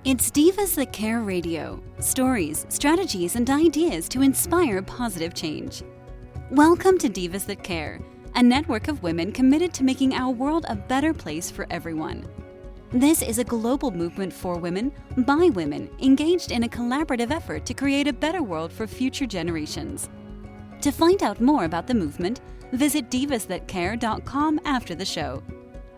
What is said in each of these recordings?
It's Divas That Care Radio. Stories, strategies, and ideas to inspire positive change. Welcome to Divas That Care, a network of women committed to making our world a better place for everyone. This is a global movement for women, by women, engaged in a collaborative effort to create a better world for future generations. To find out more about the movement, visit divasthatcare.com after the show.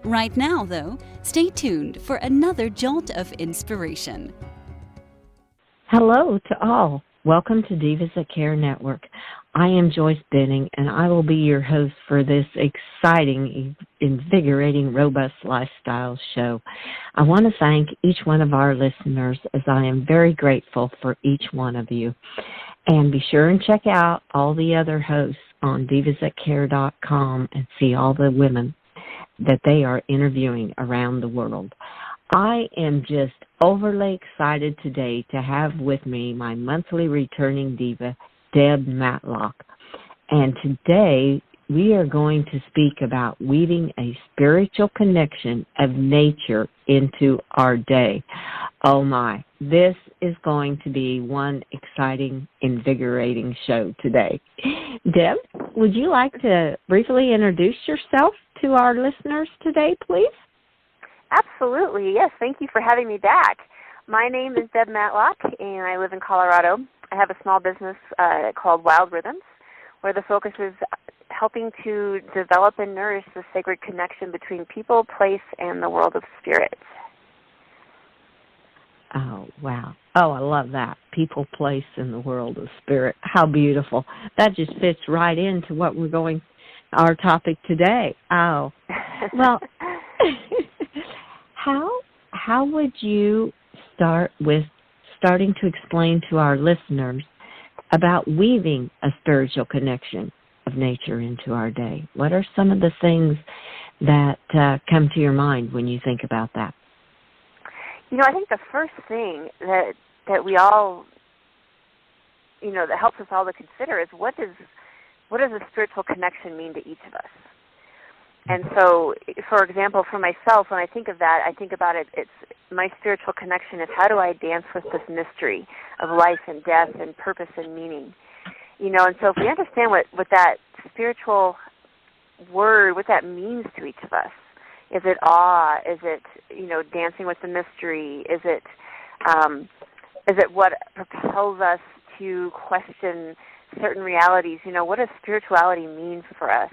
Right now, though, stay tuned for another jolt of inspiration. Hello to all. Welcome to Divas That Care Network. I am Joyce Benning, and I will be your host for this exciting, invigorating, robust lifestyle show. I want to thank each one of our listeners, as I am very grateful for each one of you. And be sure and check out all the other hosts on divasthatcare.com and see all the women that they are interviewing around the world. I am just overly excited today to have with me my monthly returning diva, Deb Matlock. And today we are going to speak about weaving a spiritual connection of nature into our day. Oh my, this is going to be one exciting, invigorating show today. Deb, would you like to briefly introduce yourself to our listeners today, please? Absolutely, yes. Thank you for having me back. My name is Deb Matlock, and I live in Colorado. I have a small business called Wild Rhythms, where the focus is helping to develop and nourish the sacred connection between people, place, and the world of spirits. Oh, wow. Oh, I love that. People, place, and the world of spirit. How beautiful. That just fits right into what our topic today. Oh, well, how would you start with starting to explain to our listeners about weaving a spiritual connection of nature into our day? What are some of the things that come to your mind when you think about that? You know, I think the first thing that we all, that helps us all to consider is what does a spiritual connection mean to each of us? And so, for example, for myself, when I think of that, I think about it's my spiritual connection is how do I dance with this mystery of life and death and purpose and meaning? And so if we understand what that spiritual word, what that means to each of us, is it awe? Is it, dancing with the mystery? Is it what propels us to question certain realities? What does spirituality mean for us?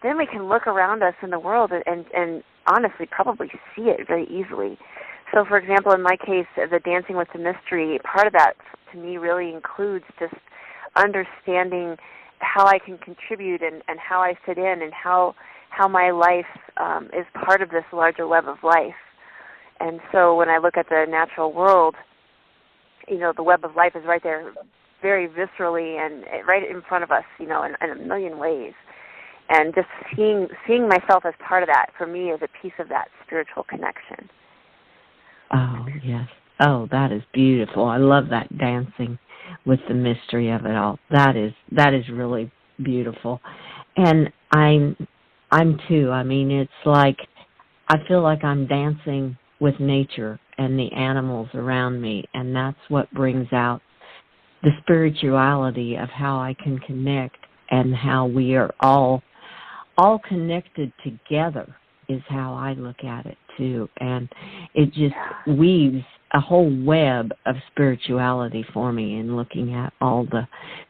Then we can look around us in the world and honestly probably see it very easily. So, for example, in my case, the dancing with the mystery, part of that to me really includes just understanding how I can contribute and how I fit in and how my life is part of this larger web of life. And so when I look at the natural world, the web of life is right there very viscerally and right in front of us, in a million ways. And just seeing myself as part of that, for me, is a piece of that spiritual connection. Oh, yes. Oh, that is beautiful. I love that dancing with the mystery of it all. That is really beautiful. And I'm too. I mean, it's like I feel like I'm dancing with nature and the animals around me, and that's what brings out the spirituality of how I can connect and how we are all connected together is how I look at it too. And it just weaves a whole web of spirituality for me in looking at all the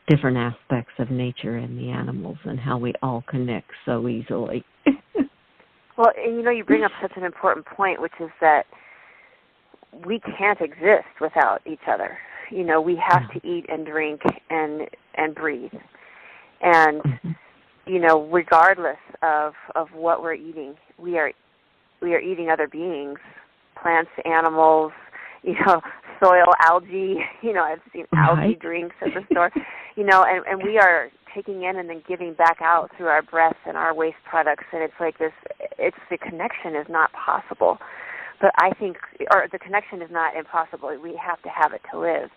different aspects of nature and the animals and how we all connect so easily. Well, and you bring up such an important point, which is that we can't exist without each other. We have to eat and drink and breathe. And regardless of what we're eating, we are eating other beings, plants, animals, soil, algae. I've seen algae drinks at the store. And we are taking in and then giving back out through our breath and our waste products. And it's like this. It's the connection is not possible, but I think, or the connection is not impossible. We have to have it to live.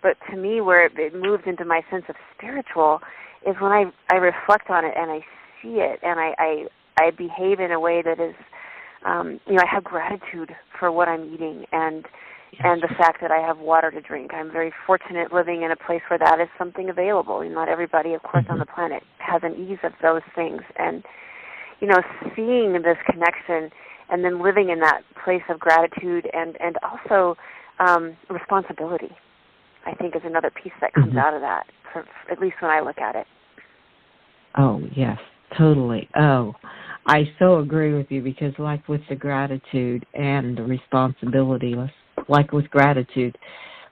But to me, where it moves into my sense of spiritual is when I reflect on it and I see it and I behave in a way that is, I have gratitude for what I'm eating and and the fact that I have water to drink. I'm very fortunate living in a place where that is something available. Not everybody, of course, on the planet has an ease of those things. And, seeing this connection and then living in that place of gratitude and also responsibility, I think, is another piece that comes out of that, at least when I look at it. Oh, yes, totally. Oh, I so agree with you, because like with the gratitude and the responsibility, like with gratitude,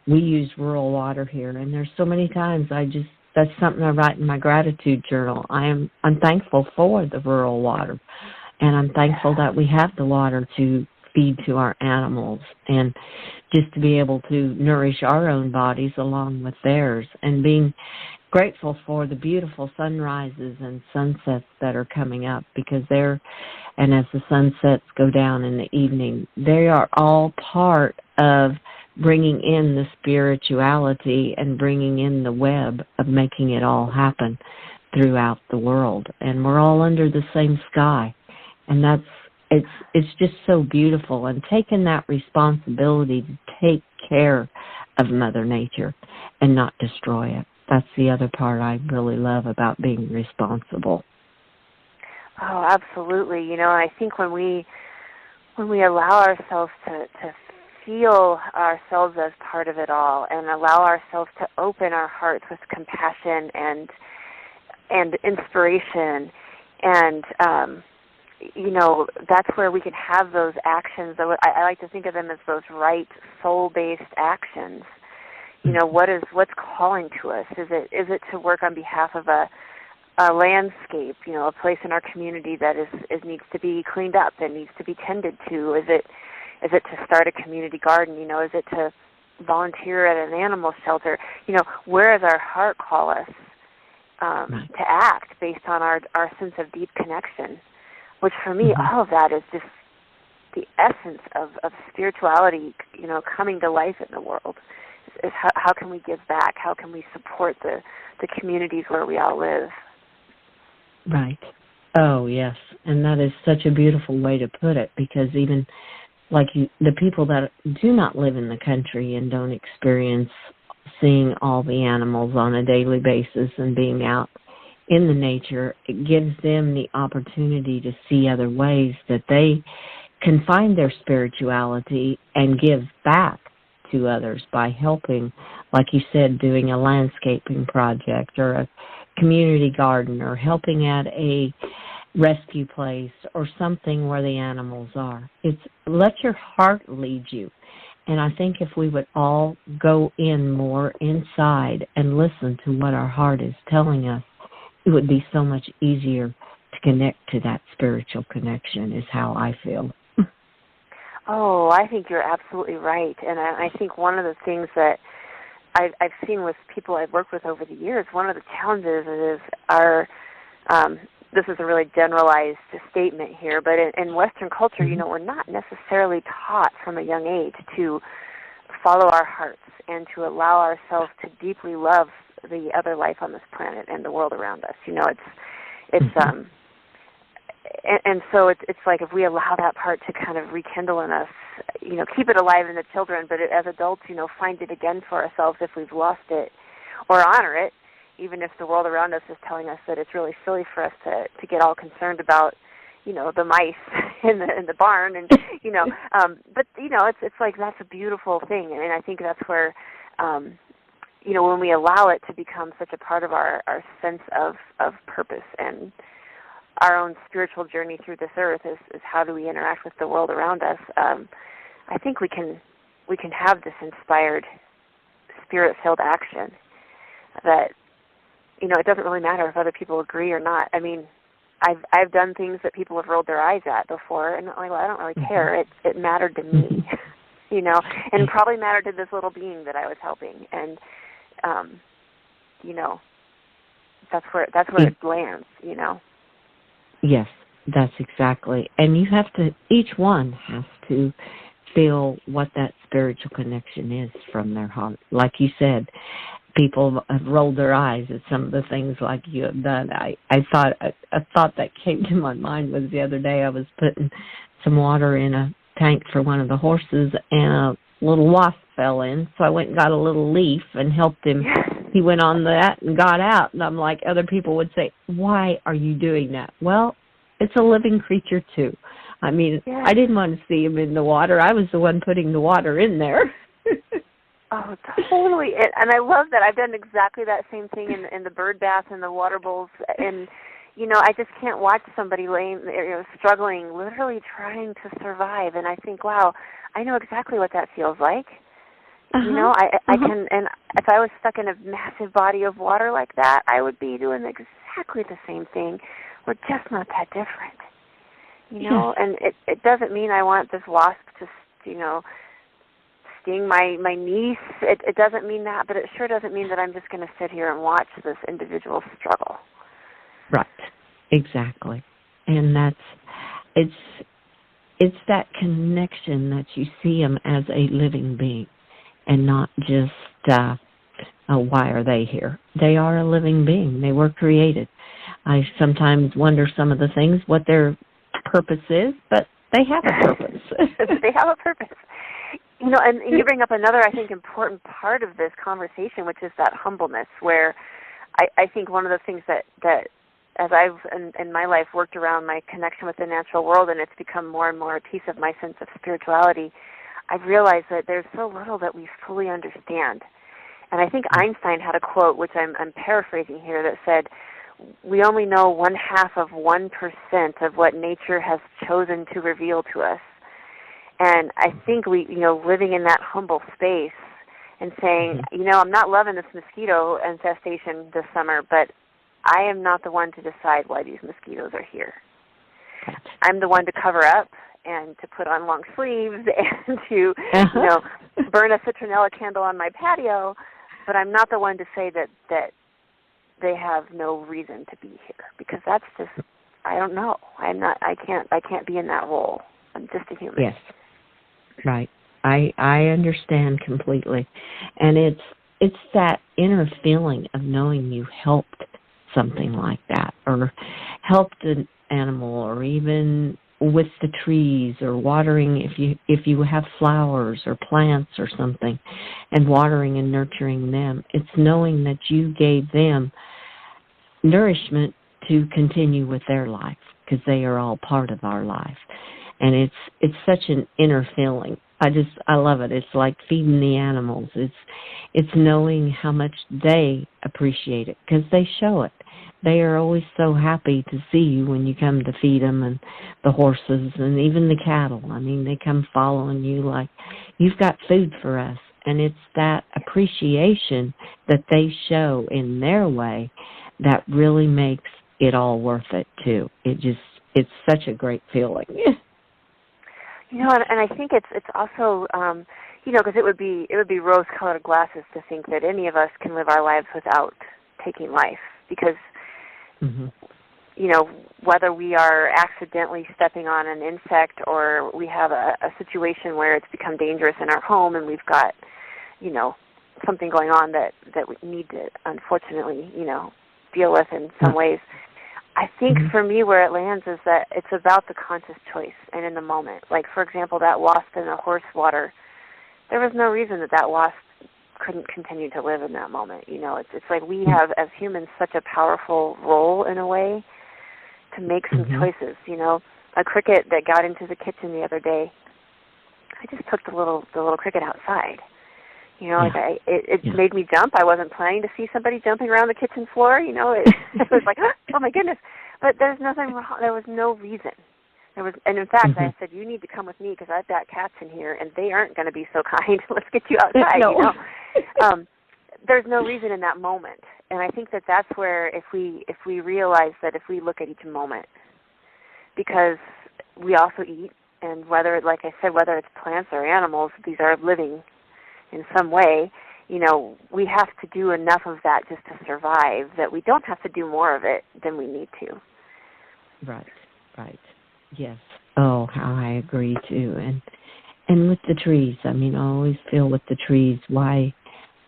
we use rural water here, and there's so many times that's something I write in my gratitude journal. I'm thankful for the rural water, and I'm thankful that we have the water to feed to our animals, and just to be able to nourish our own bodies along with theirs, and being grateful for the beautiful sunrises and sunsets that are coming up, because and as the sunsets go down in the evening, they are all part of bringing in the spirituality and bringing in the web of making it all happen throughout the world. And we're all under the same sky, and it's just so beautiful. And taking that responsibility to take care of Mother Nature and not destroy it. That's the other part I really love about being responsible. Oh, absolutely. And I think when we allow ourselves to feel ourselves as part of it all, and allow ourselves to open our hearts with compassion and inspiration, and that's where we can have those actions. I like to think of them as those right soul-based actions. What's calling to us? Is it to work on behalf of a landscape, a place in our community that needs to be cleaned up and needs to be tended to? Is it to start a community garden? Is it to volunteer at an animal shelter? Where does our heart call us to act based on our sense of deep connection? Which for me, all of that is just the essence of spirituality, coming to life in the world. Is how can we give back? How can we support the communities where we all live? Right. Oh, yes. And that is such a beautiful way to put it, because even the people that do not live in the country and don't experience seeing all the animals on a daily basis and being out in the nature, it gives them the opportunity to see other ways that they can find their spirituality and give back to others by helping, like you said, doing a landscaping project or a community garden, or helping at a rescue place or something where the animals are. It's let your heart lead you. And I think if we would all go in more inside and listen to what our heart is telling us, it would be so much easier to connect to that spiritual connection, is how I feel. Oh, I think you're absolutely right. And I think one of the things that I've seen with people I've worked with over the years, one of the challenges is this is a really generalized statement here, but in Western culture, we're not necessarily taught from a young age to follow our hearts and to allow ourselves to deeply love the other life on this planet and the world around us. And so it's like if we allow that part to kind of rekindle in us, keep it alive in the children, but as adults, find it again for ourselves if we've lost it, or honor it, even if the world around us is telling us that it's really silly for us to get all concerned about, the mice in the barn, and but it's like that's a beautiful thing, and I think that's where when we allow it to become such a part of our sense of purpose and our own spiritual journey through this earth is how do we interact with the world around us. I think we can have this inspired, spirit-filled action that, it doesn't really matter if other people agree or not. I mean, I've done things that people have rolled their eyes at before, and I don't really care. It mattered to me, and probably mattered to this little being that I was helping, and that's where it lands, Yes, that's exactly. And each one has to feel what that spiritual connection is from their heart. Like you said, people have rolled their eyes at some of the things like you have done. A thought that came to my mind was the other day I was putting some water in a tank for one of the horses, and little wasp fell in, so I went and got a little leaf and helped him. He went on that and got out, and I'm like, other people would say, why are you doing that? Well, it's a living creature too. I mean, I didn't want to see him in the water. I was the one putting the water in there. Oh, totally. And I love that. I've done exactly that same thing in the bird bath and the water bowls. And, I just can't watch somebody laying there, struggling, literally trying to survive. And I think, wow, I know exactly what that feels like. I can, and if I was stuck in a massive body of water like that, I would be doing exactly the same thing. We're just not that different, and it doesn't mean I want this wasp to, sting my niece. It doesn't mean that, but it sure doesn't mean that I'm just going to sit here and watch this individual struggle. Right, exactly. And it's that connection that you see them as a living being and not just, why are they here? They are a living being. They were created. I sometimes wonder some of the things, what their purpose is, but they have a purpose. They have a purpose. And you bring up another, I think, important part of this conversation, which is that humbleness, where I think one of the things that as I've, in my life, worked around my connection with the natural world, and it's become more and more a piece of my sense of spirituality, I've realized that there's so little that we fully understand. And I think Einstein had a quote, which I'm paraphrasing here, that said, we only know 0.5% of what nature has chosen to reveal to us. And I think we, living in that humble space and saying, I'm not loving this mosquito infestation this summer, but I am not the one to decide why these mosquitoes are here. I'm the one to cover up and to put on long sleeves and to, burn a citronella candle on my patio, but I'm not the one to say that they have no reason to be here, because that's just, I don't know. I can't be in that role. I'm just a human. Yes. Right. I understand completely. And it's that inner feeling of knowing you helped something like that, or helped an animal, or even with the trees, or watering if you have flowers or plants or something, and watering and nurturing them. It's knowing that you gave them nourishment to continue with their life, because they are all part of our life. And it's such an inner feeling. I love it. It's like feeding the animals. It's knowing how much they appreciate it, because they show it. They are always so happy to see you when you come to feed them, and the horses and even the cattle. I mean, they come following you like, you've got food for us. And it's that appreciation that they show in their way that really makes it all worth it too. It's such a great feeling. And I think it's also, because it would be rose-colored glasses to think that any of us can live our lives without taking life, because, whether we are accidentally stepping on an insect, or we have a situation where it's become dangerous in our home and we've got, something going on that we need to, unfortunately, deal with in some ways. I think for me where it lands is that it's about the conscious choice and in the moment. Like, for example, that wasp in the horse water, there was no reason that wasp couldn't continue to live in that moment. It's like we have, as humans, such a powerful role in a way to make some choices. A cricket that got into the kitchen the other day, I just took the little cricket outside. It made me jump. I wasn't planning to see somebody jumping around the kitchen floor. It was like, oh my goodness. But there's nothing wrong. There was no reason. And in fact, I said, you need to come with me because I've got cats in here, and they aren't going to be so kind. Let's get you outside. No. There's no reason in that moment, and I think that's where if we realize that if we look at each moment, because we also eat, and whether, like I said, whether it's plants or animals, these are living in some way, we have to do enough of that just to survive, that we don't have to do more of it than we need to. Right. Yes. Oh, how I agree too. And with the trees, I always feel with the trees, why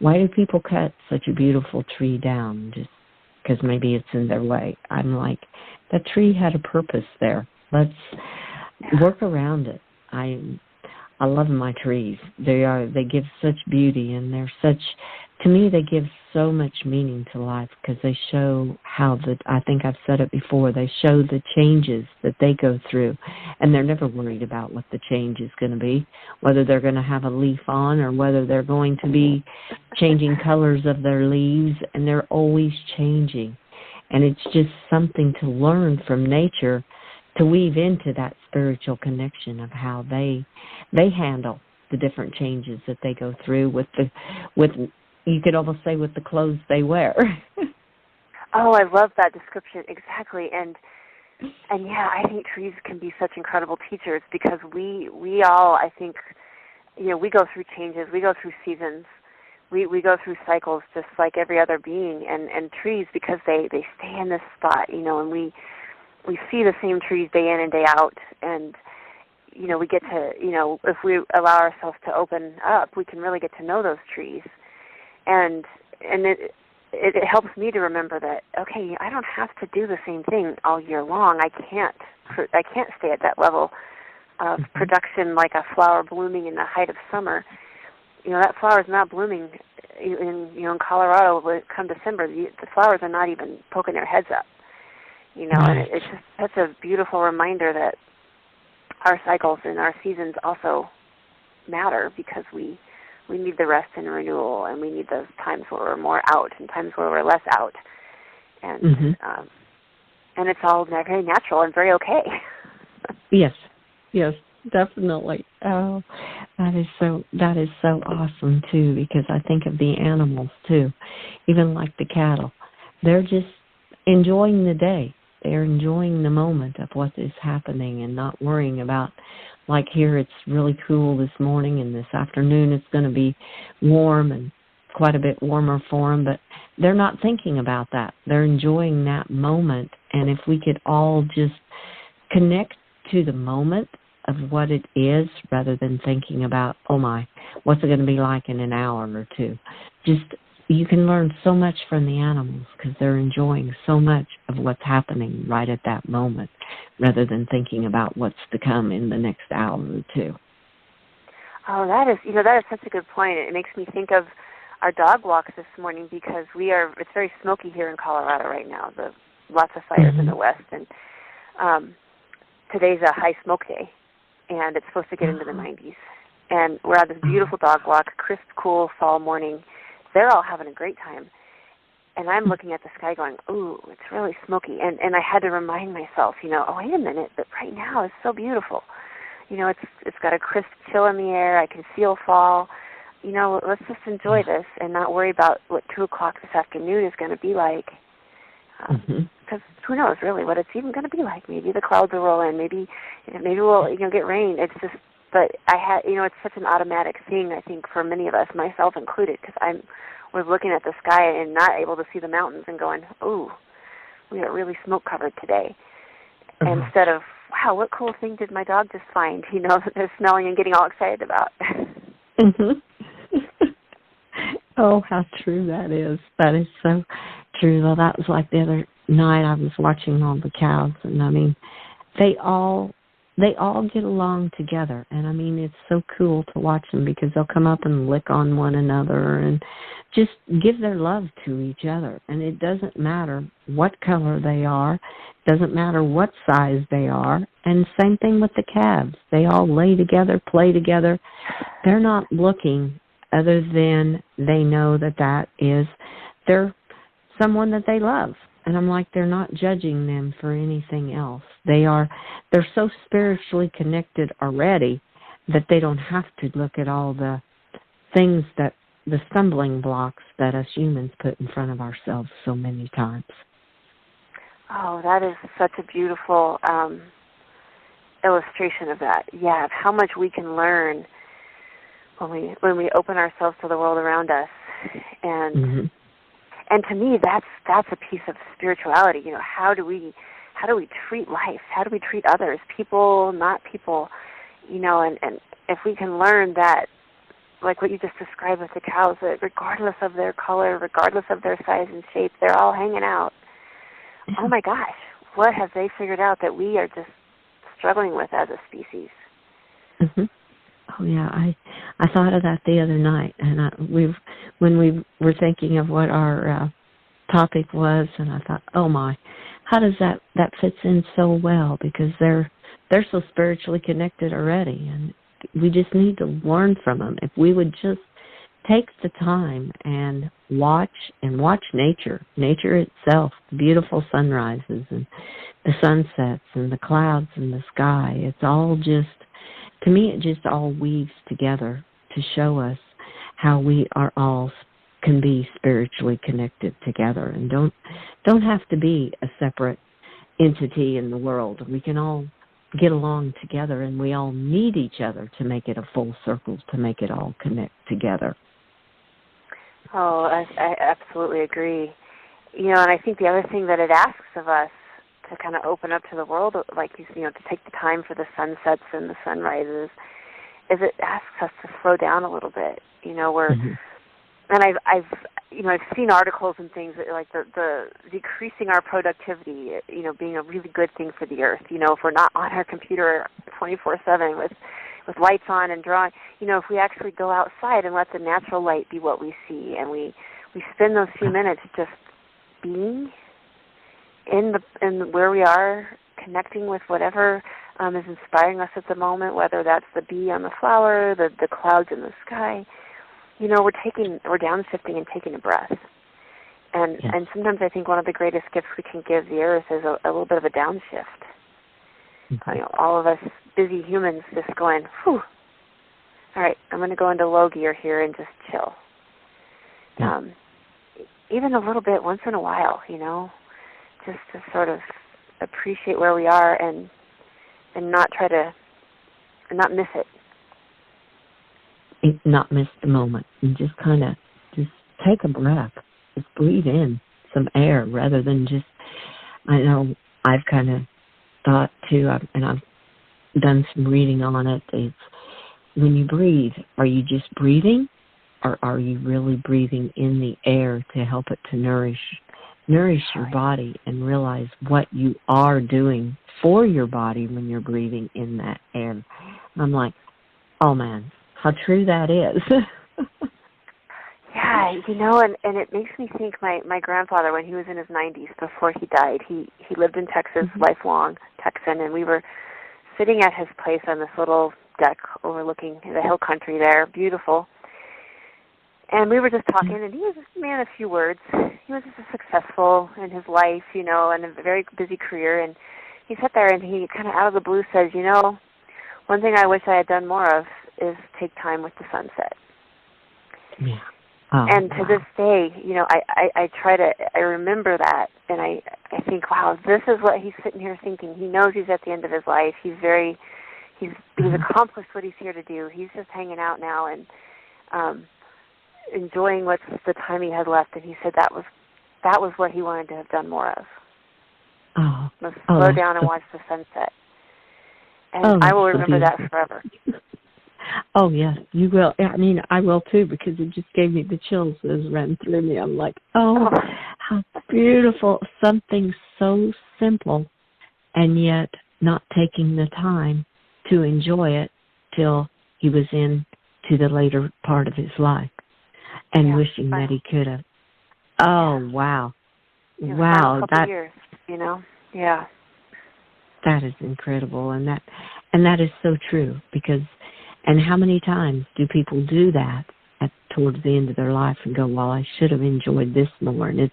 do people cut such a beautiful tree down? Just because maybe it's in their way. I'm like, that tree had a purpose there. Let's work around it. I love my trees. They give such beauty, and to me, they give so much meaning to life because they show I think I've said it before, they show the changes that they go through, and they're never worried about what the change is going to be, whether they're going to have a leaf on or whether they're going to be changing colors of their leaves, and they're always changing. And it's just something to learn from nature to weave into that spiritual connection of how they handle the different changes that they go through with you could almost say with the clothes they wear. Oh, I love that description, exactly. And yeah, I think trees can be such incredible teachers because we all, I think, we go through changes, we go through seasons, we go through cycles just like every other being, and trees, because they stay in this spot, and we see the same trees day in and day out, and we get to, if we allow ourselves to open up, we can really get to know those trees, and it helps me to remember that, okay, I don't have to do the same thing all year long. I can't stay at that level of production like a flower blooming in the height of summer. That flower is not blooming in Colorado. Come December, the flowers are not even poking their heads up. And it's just such a beautiful reminder that our cycles and our seasons also matter because we need the rest and renewal, and we need those times where we're more out and times where we're less out, and it's all very natural and very okay. Yes, definitely. Oh, that is so awesome too, because I think of the animals too, even like the cattle. They're just enjoying the day. They're enjoying the moment of what is happening and not worrying about, like here it's really cool this morning and this afternoon it's going to be warm and quite a bit warmer for them, but they're not thinking about that. They're enjoying that moment, and if we could all just connect to the moment of what it is rather than thinking about, oh my, what's it going to be like in an hour or two. You can learn so much from the animals because they're enjoying so much of what's happening right at that moment rather than thinking about what's to come in the next hour or two. Oh, that is such a good point. It makes me think of our dog walks this morning because it's very smoky here in Colorado right now. Lots of fires in the west, and today's a high smoke day, and it's supposed to get into the 90s. And we're at this beautiful dog walk, crisp, cool fall morning. They're all having a great time. And I'm looking at the sky going, ooh, it's really smoky. And I had to remind myself, oh, wait a minute, but right now it's so beautiful. It's got a crisp chill in the air. I can feel fall. Let's just enjoy this and not worry about what 2 o'clock this afternoon is going to be like. Because who knows, really, what it's even going to be like. Maybe the clouds will roll in. Maybe we'll get rain. It's just, but it's such an automatic thing, I think, for many of us, myself included, because I was looking at the sky and not able to see the mountains and going, ooh, we are really smoke-covered today. Instead of, wow, what cool thing did my dog just find, that they're smelling and getting all excited about. Oh, how true that is. That is so true. Well, that was like the other night I was watching all the cows, and I mean, they all get along together, and it's so cool to watch them because they'll come up and lick on one another and just give their love to each other. And it doesn't matter what color they are, doesn't matter what size they are, and same thing with the calves. They all lay together, play together. They're not looking other than they know that is someone that they love. And I'm like, they're not judging them for anything else. They're so spiritually connected already that they don't have to look at all the things the stumbling blocks that us humans put in front of ourselves so many times. Oh, that is such a beautiful illustration of that. Yeah, of how much we can learn when we open ourselves to the world around us. And and to me, that's a piece of spirituality. How do we treat life? How do we treat others? People, not people. And if we can learn that, like what you just described with the cows, that regardless of their color, regardless of their size and shape, they're all hanging out. Oh my gosh, what have they figured out that we are just struggling with as a species? yeah. I thought of that the other night, and when we were thinking of what our topic was, and I thought, oh my, how does that fits in so well, because they're so spiritually connected already, and we just need to learn from them. If we would just take the time and watch nature itself, the beautiful sunrises and the sunsets and the clouds and the sky. It's all just, to me, it just all weaves together to show us how we are all can be spiritually connected together, and don't have to be a separate entity in the world. We can all get along together, and we all need each other to make it a full circle, to make it all connect together. Oh, I absolutely agree. And I think the other thing that it asks of us to kind of open up to the world, like to take the time for the sunsets and the sunrises, is it asks us to slow down a little bit. And I've seen articles and things that, like the decreasing our productivity, being a really good thing for the earth. If we're not on our computer 24/7 with lights on and drawing, if we actually go outside and let the natural light be what we see, and we spend those few minutes just being in where we are, connecting with whatever is inspiring us at the moment, whether that's the bee on the flower, the clouds in the sky. We're downshifting and taking a breath. And sometimes I think one of the greatest gifts we can give the earth is a little bit of a downshift. Mm-hmm. All of us busy humans just going, whew, all right, I'm going to go into low gear here and just chill. Yeah. Even a little bit once in a while, just to sort of appreciate where we are and not not miss it. Not miss the moment, and just kind of just take a breath, just breathe in some air rather than just, I know I've kind of thought too, and I've done some reading on it, it's when you breathe, are you just breathing, or are you really breathing in the air to help it to nourish your body and realize what you are doing for your body when you're breathing in that air? And I'm like, oh man, how true that is. Yeah, and it makes me think my grandfather, when he was in his 90s, before he died, he lived in Texas, mm-hmm. lifelong Texan, and we were sitting at his place on this little deck overlooking the hill country there, beautiful. And we were just talking, and he was just a man of few words. He was just successful in his life, and a very busy career. And he sat there, and he kind of out of the blue says, one thing I wish I had done more of is take time with the sunset. Yeah. Oh, and to this day, I remember that, and I think, wow, this is what he's sitting here thinking. He knows he's at the end of his life. He's accomplished what he's here to do. He's just hanging out now and enjoying what's the time he had left. And he said that was what he wanted to have done more of. Was slow down and watch the sunset. And I will remember that forever. Oh, yes, you will. I mean, I will, too, because it just gave me the chills as it ran through me. I'm like, how beautiful. Something so simple, and yet not taking the time to enjoy it till he was into the later part of his life and wishing that he could have. Oh, wow. Wow. That years, Yeah. That is incredible, and that is so true, because and how many times do people do that towards the end of their life and go, well, I should have enjoyed this more. And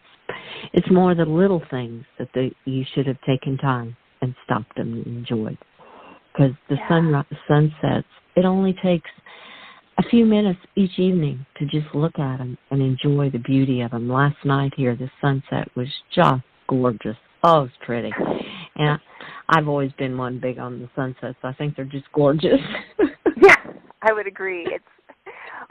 it's more the little things that you should have taken time and stopped and enjoyed. Because the sunsets, it only takes a few minutes each evening to just look at them and enjoy the beauty of them. Last night here, the sunset was just gorgeous. Oh, it's pretty. And I've always been one big on the sunsets. I think they're just gorgeous. Yeah, I would agree. It's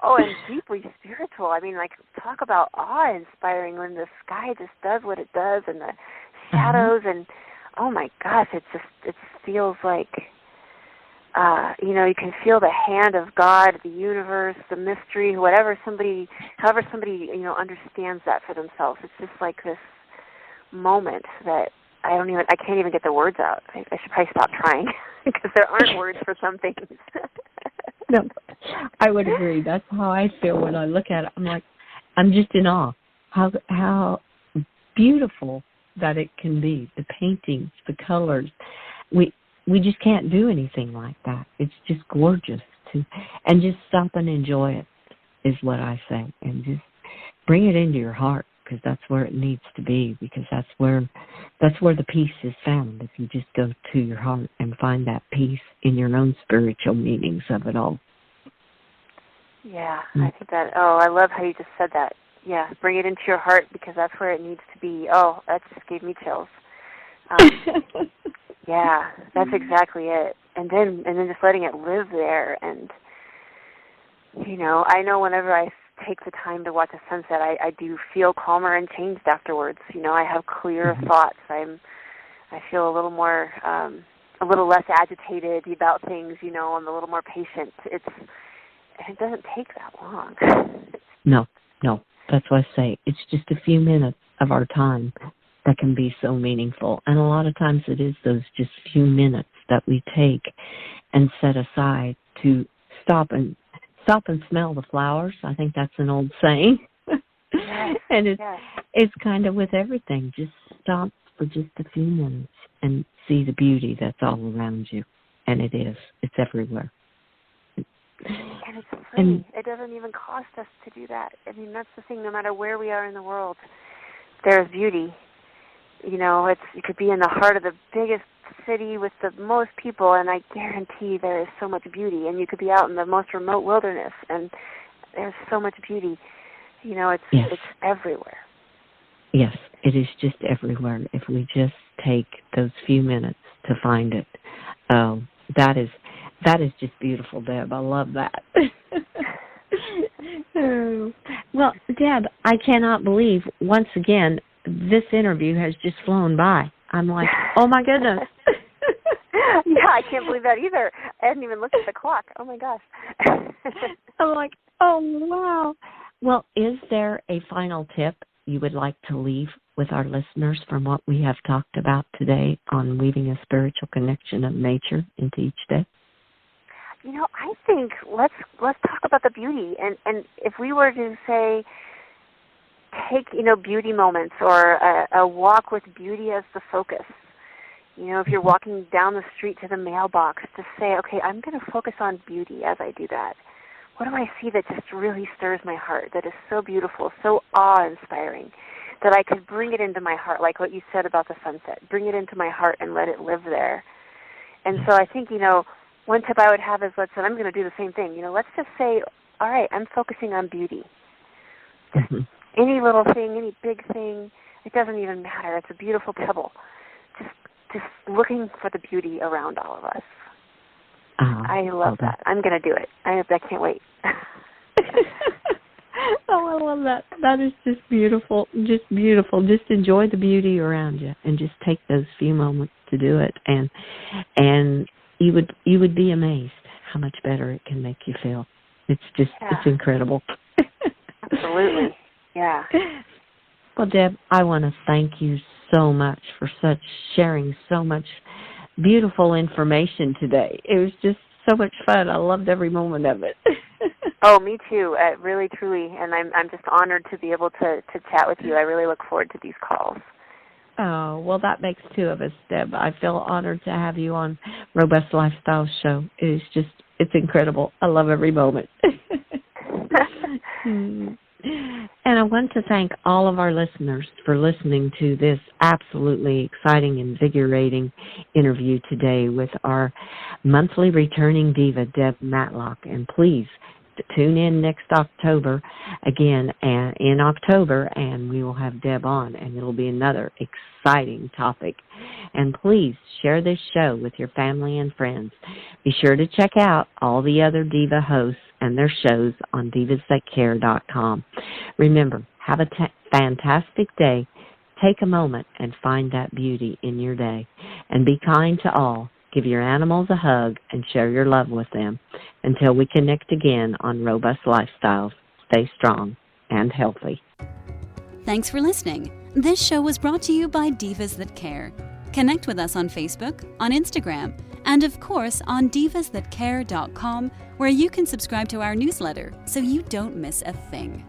and deeply spiritual. I mean, like, talk about awe-inspiring when the sky just does what it does, and the shadows, and oh my gosh, it feels like you can feel the hand of God, the universe, the mystery, however somebody understands that for themselves. It's just like this moment that I can't even get the words out. I should probably stop trying because there aren't words for some things. No, I would agree. That's how I feel when I look at it. I'm like, I'm just in awe. How beautiful that it can be. The paintings, the colors. We just can't do anything like that. It's just gorgeous and just stop and enjoy it is what I say, and just bring it into your heart, because that's where it needs to be, because that's where the peace is found, if you just go to your heart and find that peace in your own spiritual meanings of it all. Yeah, I think that, I love how you just said that. Yeah, bring it into your heart, because that's where it needs to be. Oh, that just gave me chills. Yeah, that's exactly it. And then just letting it live there. And, I know whenever I take the time to watch a sunset, I do feel calmer and changed afterwards. I have clearer thoughts. I feel a little more, a little less agitated about things. I'm a little more patient. It doesn't take that long. No, that's what I say. It's just a few minutes of our time that can be so meaningful, and a lot of times it is those just few minutes that we take and set aside to stop and smell the flowers. I think that's an old saying. Yes, and it's kind of with everything. Just stop for just a few minutes and see the beauty that's all around you. And it is. It's everywhere. And it's free. It doesn't even cost us to do that. I mean, that's the thing. No matter where we are in the world, there's beauty. It could be in the heart of the biggest city with the most people, and I guarantee there is so much beauty. And you could be out in the most remote wilderness, and there's so much beauty. It's everywhere. Yes, it is just everywhere. If we just take those few minutes to find it, that is just beautiful, Deb. I love that. Well, Deb, I cannot believe once again this interview has just flown by. I'm like, oh my goodness. Yeah, I can't believe that either. I hadn't even looked at the clock. Oh my gosh. I'm like, oh wow. Well, is there a final tip you would like to leave with our listeners from what we have talked about today on weaving a spiritual connection of nature into each day? I think let's talk about the beauty, and if we were to say, take beauty moments or a walk with beauty as the focus. If you're walking down the street to the mailbox, just say, okay, I'm going to focus on beauty as I do that. What do I see that just really stirs my heart, that is so beautiful, so awe-inspiring, that I could bring it into my heart, like what you said about the sunset, bring it into my heart and let it live there. And so I think, one tip I would have is, I'm going to do the same thing. Let's just say, all right, I'm focusing on beauty. Any little thing, any big thing, it doesn't even matter. It's a beautiful pebble. Just looking for the beauty around all of us. I love that. I'm going to do it. I can't wait. Oh, I love that. That is just beautiful. Just beautiful. Just enjoy the beauty around you and just take those few moments to do it. And you would be amazed how much better it can make you feel. It's just, it's incredible. Absolutely. Yeah. Well, Deb, I want to thank you so much for sharing so much beautiful information today. It was just so much fun. I loved every moment of it. Oh, me too. Really, truly. And I'm just honored to be able to chat with you. I really look forward to these calls. Oh, well, that makes two of us, Deb. I feel honored to have you on Robust Lifestyle Show. It's incredible. I love every moment. And I want to thank all of our listeners for listening to this absolutely exciting, invigorating interview today with our monthly returning diva, Deb Matlock. And please tune in next October again, in October, and we will have Deb on, and it'll be another exciting topic. And please share this show with your family and friends. Be sure to check out all the other diva hosts and their shows on divasthatcare.com. Remember, have a fantastic day. Take a moment and find that beauty in your day. And be kind to all. Give your animals a hug and share your love with them. Until we connect again on Robust Lifestyles, stay strong and healthy. Thanks for listening. This show was brought to you by Divas That Care. Connect with us on Facebook, on Instagram, and of course on divasthatcare.com, where you can subscribe to our newsletter so you don't miss a thing.